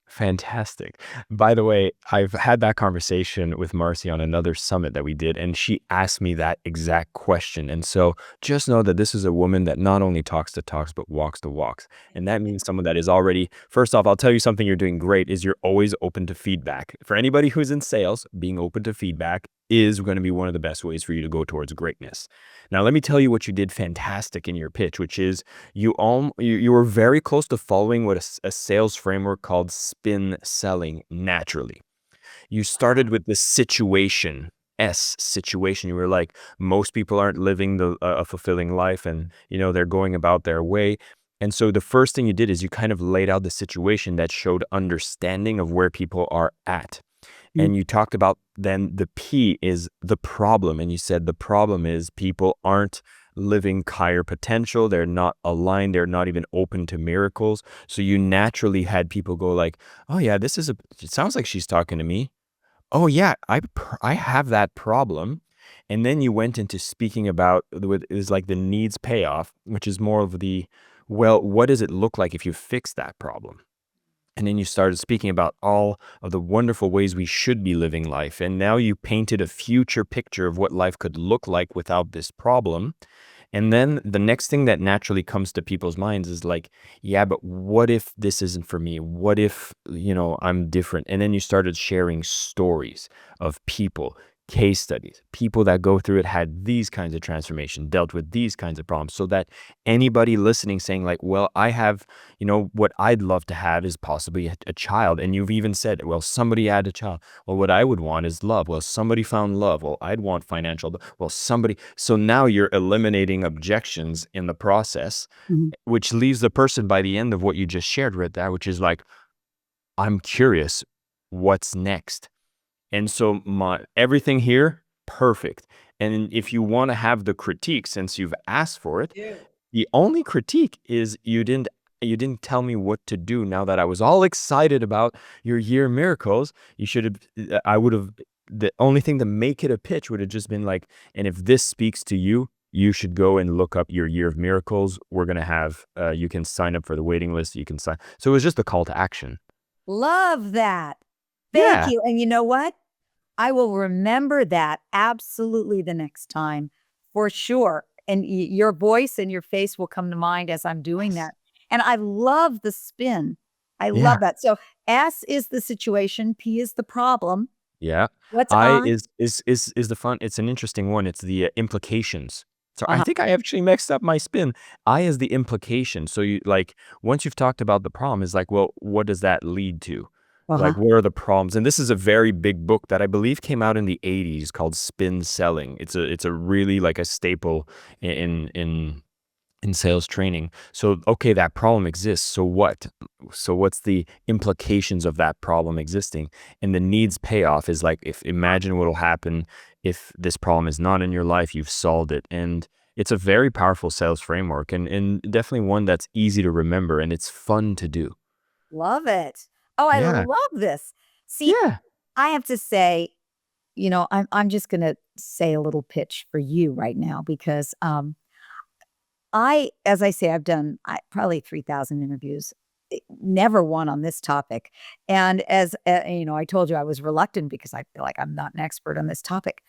Fantastic. By the way, I've had that conversation with Marci on another summit that we did, and she asked me that exact question. And so just know that this is a woman that not only talks the talks, but walks the walks. And that means someone that is already, first off, I'll tell you something you're doing great is you're always open to feedback. For anybody who's in sales, being open to feedback is going to be one of the best ways for you to go towards greatness. Now, let me tell you what you did fantastic in your pitch, which is you were very close to following what a sales framework called spin selling naturally. You started with the situation. You were like, most people aren't living a fulfilling life, and they're going about their way. And so the first thing you did is you kind of laid out the situation that showed understanding of where people are at. Mm. And you talked about then the P is the problem. And you said the problem is people aren't living higher potential. They're not aligned. They're not even open to miracles. So you naturally had people go like, oh yeah, it sounds like she's talking to me. Oh yeah, I have that problem. And then you went into speaking about what is like the needs payoff, which is more of well, what does it look like if you fix that problem? And then you started speaking about all of the wonderful ways we should be living life. And now you painted a future picture of what life could look like without this problem. And then the next thing that naturally comes to people's minds is like, yeah, but what if this isn't for me? What if, I'm different? And then you started sharing stories of people, case studies, people that go through it had these kinds of transformation, dealt with these kinds of problems, so that anybody listening saying like, well, I have, what I'd love to have is possibly a child. And you've even said, well, somebody had a child. Well, what I would want is love. Well, somebody found love. Well, I'd want financial. Well, so now you're eliminating objections in the process, Mhm. which leaves the person by the end of what you just shared right there, which is like, I'm curious, what's next? And so everything here, perfect. And if you want to have the critique, since you've asked for it, the only critique is you didn't tell me what to do. Now that I was all excited about your year of miracles, I would have, the only thing to make it a pitch would have just been like, and if this speaks to you, you should go and look up your year of miracles. We're going to have, you can sign up for the waiting list. You can sign. So it was just a call to action. Love that. Thank Yeah. you. And you know what? I will remember that absolutely the next time for sure. And your voice and your face will come to mind as I'm doing Yes. that. And I love the spin. I Yeah. love that. So S is the situation, P is the problem. Yeah. What's I I? is the fun. It's an interesting one. It's the implications. So I Uh-huh. think I actually mixed up my spin. I is the implication. So you like once you've talked about the problem, is like, well, what does that lead to? Uh-huh. Like, what are the problems? And this is a very big book that I believe came out in the 80s called Spin Selling. It's a really like a staple in sales training. So, okay, that problem exists. So what? So what's the implications of that problem existing? And the needs payoff is like, if imagine what'll happen if this problem is not in your life, you've solved it. And it's a very powerful sales framework and definitely one that's easy to remember and it's fun to do. Love it. Oh, I Yeah. love this. See, Yeah. I have to say, I'm just gonna say a little pitch for you right now because as I say, I've done probably 3,000 interviews, never one on this topic. And as I told you, I was reluctant because I feel like I'm not an expert on this topic.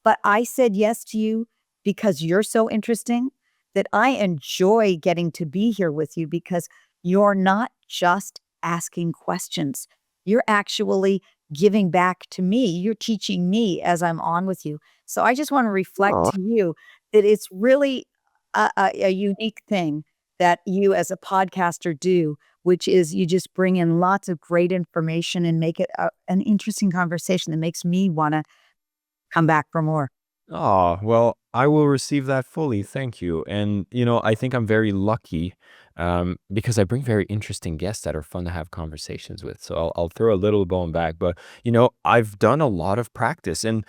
But I said yes to you because you're so interesting that I enjoy getting to be here with you because you're not just asking questions. You're actually giving back to me. You're teaching me as I'm on with you. So I just want to reflect Oh, to you that it's really a unique thing that you as a podcaster do, which is you just bring in lots of great information and make it an interesting conversation that makes me want to come back for more. well, I will receive that fully. Thank you. And, I think I'm very lucky because I bring very interesting guests that are fun to have conversations with. So I'll throw a little bone back. But, I've done a lot of practice and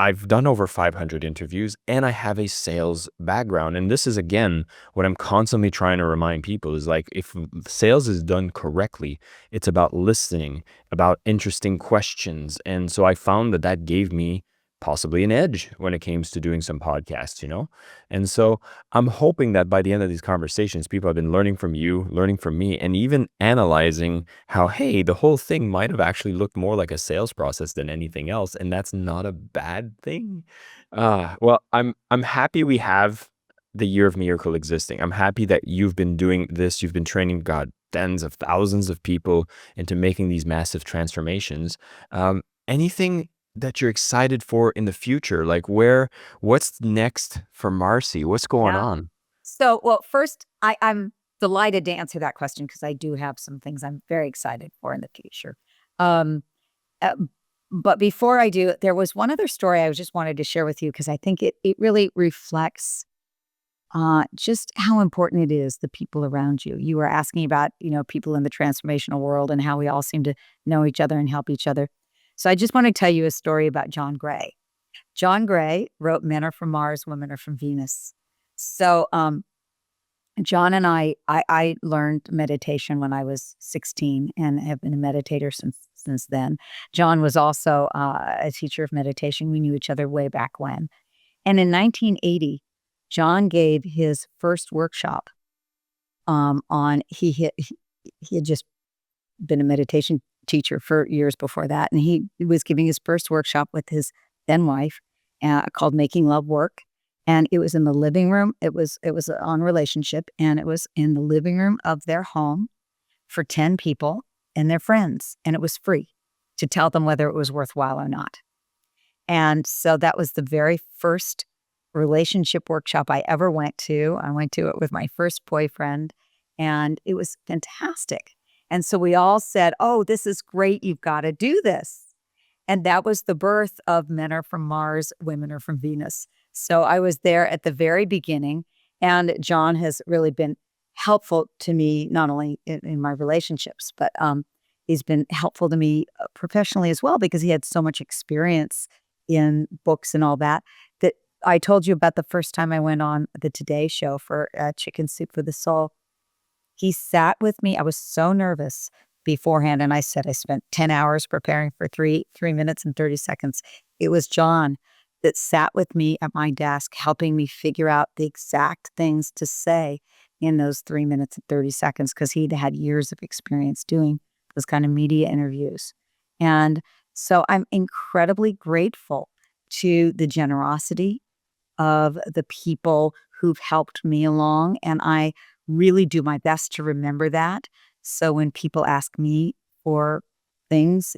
I've done over 500 interviews and I have a sales background. And this is, again, what I'm constantly trying to remind people is like, if sales is done correctly, it's about listening, about interesting questions. And so I found that gave me possibly an edge when it comes to doing some podcasts, you know? And so I'm hoping that by the end of these conversations, people have been learning from you, learning from me, and even analyzing how, hey, the whole thing might have actually looked more like a sales process than anything else. And that's not a bad thing. Well, I'm happy we have the year of miracle existing. I'm happy that you've been doing this. You've been training, God, tens of thousands of people into making these massive transformations. Anything that you're excited for in the future? Like what's next for Marci? What's going Yeah. on? So, well, first, I'm delighted to answer that question because I do have some things I'm very excited for in the future. Um, uh, but before I do, there was one other story I just wanted to share with you because I think it really reflects just how important it is, the people around you. You were asking about, people in the transformational world and how we all seem to know each other and help each other. So I just want to tell you a story about John Gray. John Gray wrote Men Are From Mars, Women Are From Venus. So John and I learned meditation when I was 16 and have been a meditator since then. John was also a teacher of meditation. We knew each other way back when. And in 1980, John gave his first workshop on he had just been a meditation teacher for years before that, and he was giving his first workshop with his then wife called Making Love Work, and it was in the living room. It was on relationship, and it was in the living room of their home for 10 people and their friends, and it was free to tell them whether it was worthwhile or not. And so that was the very first relationship workshop I ever went to. I went to it with my first boyfriend, and it was fantastic. And so we all said, "Oh, this is great. You've got to do this." And that was the birth of Men Are From Mars, Women Are From Venus. So I was there at the very beginning, and John has really been helpful to me, not only in my relationships, but he's been helpful to me professionally as well because he had so much experience in books and all that. That I told you about the first time I went on the Today Show for Chicken Soup for the Soul. He sat with me. I was so nervous beforehand, and I said I spent 10 hours preparing for 3 minutes and 30 seconds. It was John that sat with me at my desk, helping me figure out the exact things to say in those 3 minutes and 30 seconds because he'd had years of experience doing those kind of media interviews. And so I'm incredibly grateful to the generosity of the people who've helped me along. And I really do my best to remember that. So when people ask me for things,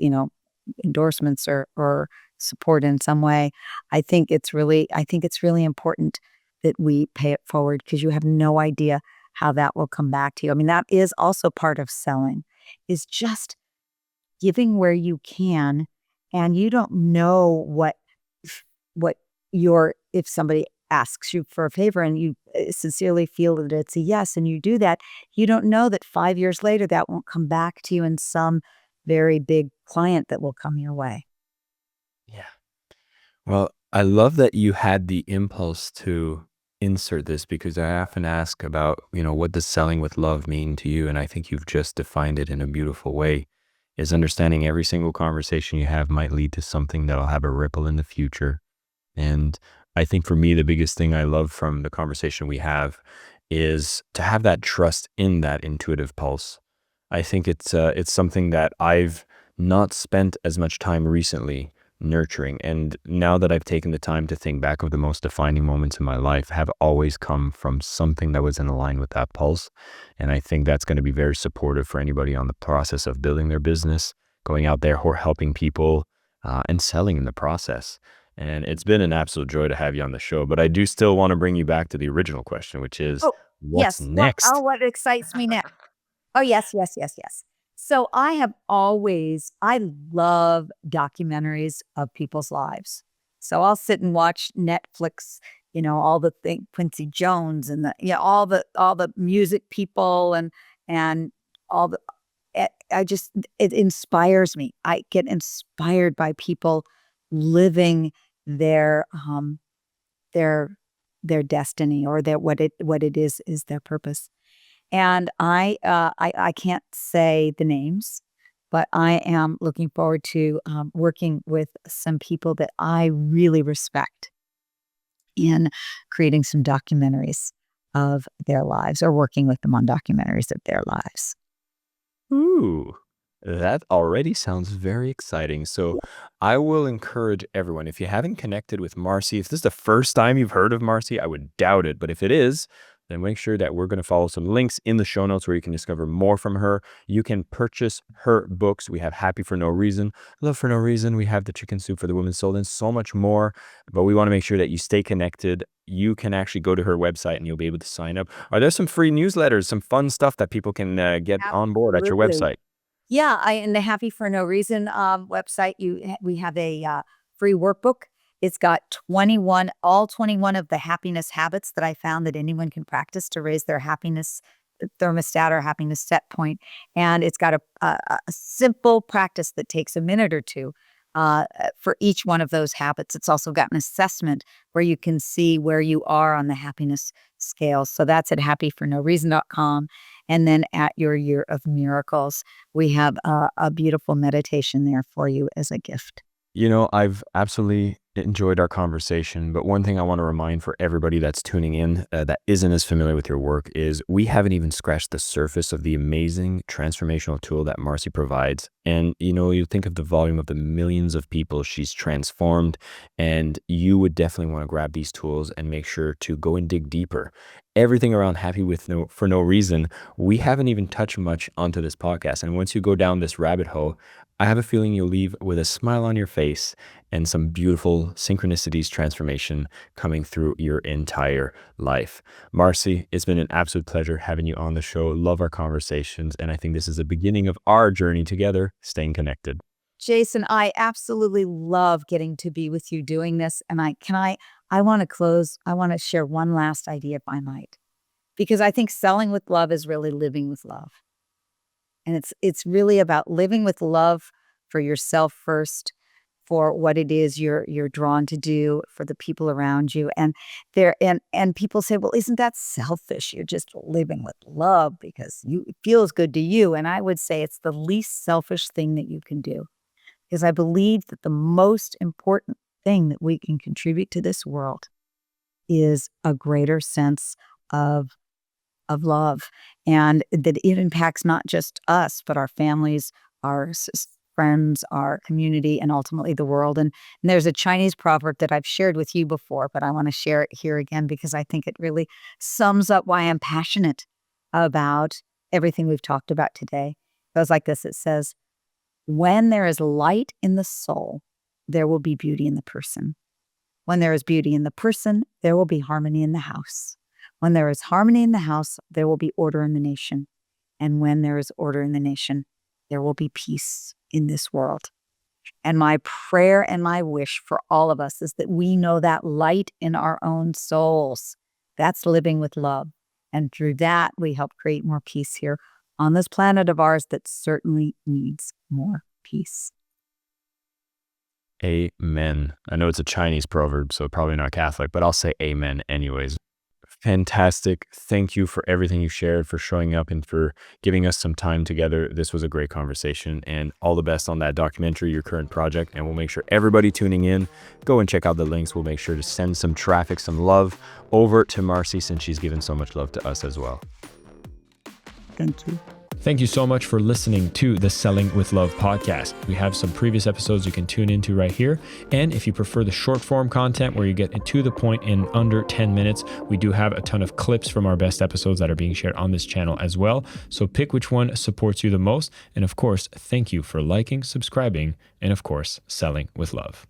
endorsements or support in some way, I think it's really important that we pay it forward because you have no idea how that will come back to you. I mean, that is also part of selling, is just giving where you can, and you don't know what your if somebody asks you for a favor and you sincerely feel that it's a yes and you do that, you don't know that 5 years later that won't come back to you in some very big client that will come your way. Yeah. Well, I love that you had the impulse to insert this because I often ask about, what does selling with love mean to you? And I think you've just defined it in a beautiful way. Is understanding every single conversation you have might lead to something that'll have a ripple in the future. And I think for me, the biggest thing I love from the conversation we have is to have that trust in that intuitive pulse. I think it's something that I've not spent as much time recently nurturing. And now that I've taken the time to think back of the most defining moments in my life have always come from something that was in line with that pulse. And I think that's going to be very supportive for anybody on the process of building their business, going out there or helping people and selling in the process. And it's been an absolute joy to have you on the show. But I do still want to bring you back to the original question, which is Oh, what's yes. next? What excites me next? Oh, yes, yes, yes, yes. So I love documentaries of people's lives. So I'll sit and watch Netflix, all the thing, Quincy Jones and all the music people and all the, it inspires me. I get inspired by people living their, their, their destiny or what it is their purpose. And I can't say the names but I am looking forward to working with some people that I really respect in creating some documentaries of their lives or working with them on documentaries of their lives. Ooh, that already sounds very exciting. So I will encourage everyone, if you haven't connected with Marci, if this is the first time you've heard of Marci, I would doubt it. But if it is, then make sure that we're going to follow some links in the show notes where you can discover more from her. You can purchase her books. We have Happy for No Reason, Love for No Reason. We have The Chicken Soup for the Woman's Soul, and so much more. But we want to make sure that you stay connected. You can actually go to her website and you'll be able to sign up. Are there some free newsletters, some fun stuff that people can get on board at your Absolutely. website? Yeah, I in the Happy for No Reason website, we have a free workbook. It's got 21 of the happiness habits that I found that anyone can practice to raise their happiness thermostat or happiness set point. And it's got a simple practice that takes a minute or two for each one of those habits. It's also got an assessment where you can see where you are on the happiness scale. So that's at happyfornoreason.com. And then at Your Year of Miracles, we have a beautiful meditation there for you as a gift. You know, I've absolutely enjoyed our conversation, but one thing I want to remind for everybody that's tuning in that isn't as familiar with your work is we haven't even scratched the surface of the amazing transformational tool that Marci provides. And, you know, you think of the volume of the millions of people she's transformed, and you would definitely want to grab these tools and make sure to go and dig deeper. Everything around for no reason, we haven't even touched much onto this podcast. And once you go down this rabbit hole, I have a feeling you'll leave with a smile on your face and some beautiful synchronicities transformation coming through your entire life. Marci, it's been an absolute pleasure having you on the show. Love our conversations. And I think this is the beginning of our journey together, staying connected. Jason, I absolutely love getting to be with you doing this. And I want to close. I want to share one last idea, if I might, because I think selling with love is really living with love. And it's really about living with love for yourself first, for what it is you're drawn to do, for the people around you. And people say, well, isn't that selfish? You're just living with love because it feels good to you. And I would say it's the least selfish thing that you can do. Because I believe that the most important thing that we can contribute to this world is a greater sense of love, and that it impacts not just us, but our families, our friends, our community, and ultimately the world. And there's a Chinese proverb that I've shared with you before, but I want to share it here again because I think it really sums up why I'm passionate about everything we've talked about today. It goes like this. It says, when there is light in the soul, there will be beauty in the person. When there is beauty in the person, there will be harmony in the house. When there is harmony in the house, there will be order in the nation. And when there is order in the nation, there will be peace in this world. And my prayer and my wish for all of us is that we know that light in our own souls. That's living with love. And through that, we help create more peace here on this planet of ours that certainly needs more peace. Amen. I know it's a Chinese proverb, so probably not Catholic, but I'll say amen anyways. Fantastic. Thank you for everything you shared, for showing up, and for giving us some time together. This was a great conversation, and all the best on that documentary, your current project. And we'll make sure everybody tuning in, go and check out the links. We'll make sure to send some traffic, some love over to Marci, since she's given so much love to us as well. Thank you. Thank you so much for listening to the Selling with Love podcast. We have some previous episodes you can tune into right here. And if you prefer the short form content where you get to the point in under 10 minutes, we do have a ton of clips from our best episodes that are being shared on this channel as well. So pick which one supports you the most. And of course, thank you for liking, subscribing, and of course, selling with love.